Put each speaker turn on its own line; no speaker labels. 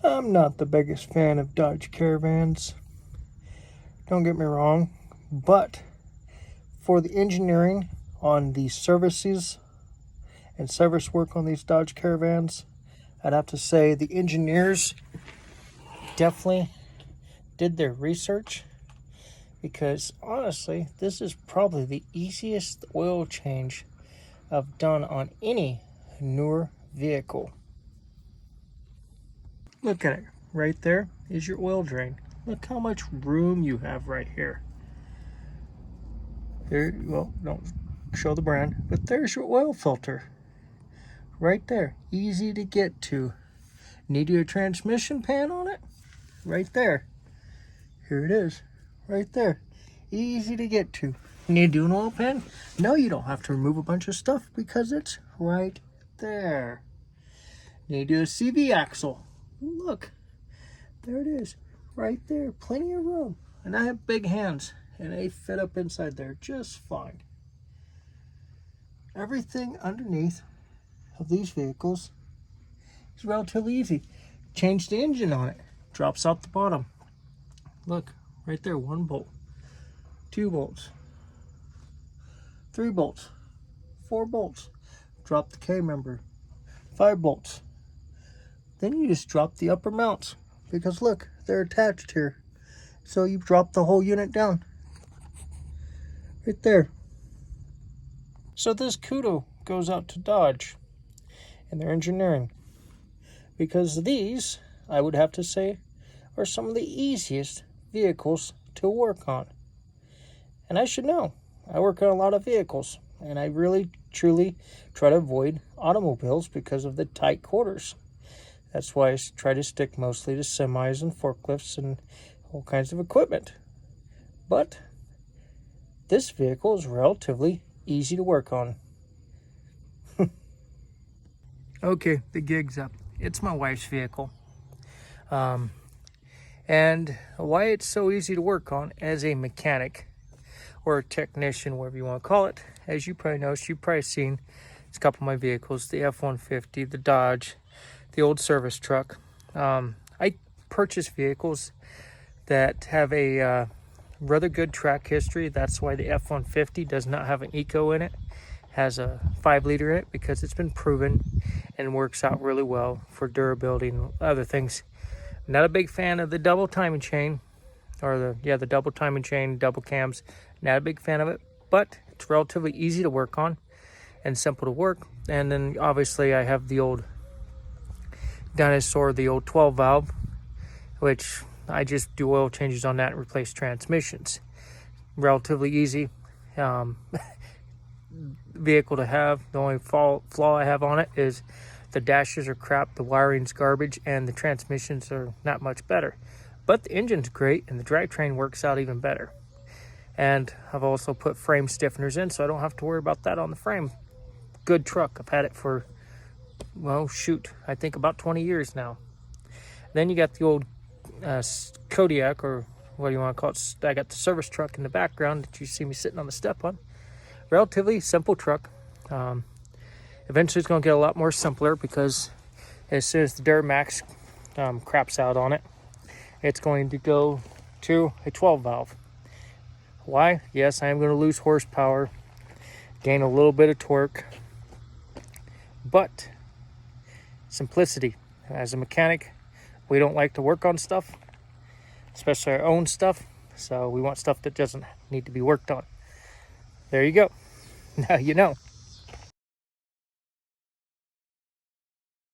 I'm not the biggest fan of Dodge Caravans, don't get me wrong, but for the engineering on the services and service work on these Dodge Caravans, I'd have to say the engineers definitely did their research, because honestly, this is probably the easiest oil change I've done on any newer vehicle. Look at it. Right there is your oil drain. Look how much room you have right here. There, well, don't show the brand, but there's your oil filter. Right there. Easy to get to. Need your transmission pan on it? Right there. Here it is. Right there. Easy to get to. Need to do an oil pan? No, you don't have to remove a bunch of stuff because it's right there. Need to do a CV axle. Look. There it is. Right there. Plenty of room. And I have big hands, and they fit up inside there just fine. Everything underneath of these vehicles is relatively easy. Change the engine on it. Drops out the bottom. Look, right there. 1 bolt. 2 bolts. 3 bolts. 4 bolts. Drop the K-member. 5 bolts. Then you just drop the upper mounts, because look, they're attached here. So you drop the whole unit down. Right there. So this kudo goes out to Dodge and their engineering, because these, I would have to say, are some of the easiest vehicles to work on. And I should know. I work on a lot of vehicles, and I really, truly try to avoid automobiles because of the tight quarters. That's why I try to stick mostly to semis and forklifts and all kinds of equipment. But this vehicle is relatively easy to work on. Okay, the gig's up. It's my wife's vehicle. And why it's so easy to work on as a mechanic or a technician, whatever you want to call it. As you probably know, you've probably seen a couple of my vehicles, the F-150, the Dodge, the old service truck. I purchase vehicles that have a rather good track history. That's why the F-150 does not have an eco in it. Has a 5-liter in it, because it's been proven and works out really well for durability and other things. Not a big fan of the double timing chain, or the double timing chain, double cams. Not a big fan of it, but it's relatively easy to work on and simple to work. And then obviously I have the old Dinosaur, the old 12 valve, which I just do oil changes on that and replace transmissions. Relatively easy vehicle to have. The only flaw I have on it is the dashes are crap, the wiring's garbage, and the transmissions are not much better. But the engine's great, and the drivetrain works out even better. And I've also put frame stiffeners in, so I don't have to worry about that on the frame. Good truck. I've had it for, well, shoot, I think about 20 years now. Then you got the old Kodiak, or what do you want to call it? I got the service truck in the background that you see me sitting on the step on. Relatively simple truck. Eventually it's going to get a lot more simpler, because as soon as the Duramax craps out on it, it's going to go to a 12 valve. Why? Yes, I am going to lose horsepower, gain a little bit of torque, but simplicity. As a mechanic, we don't like to work on stuff, especially our own stuff, so we want stuff that doesn't need to be worked on. There you go. Now you know.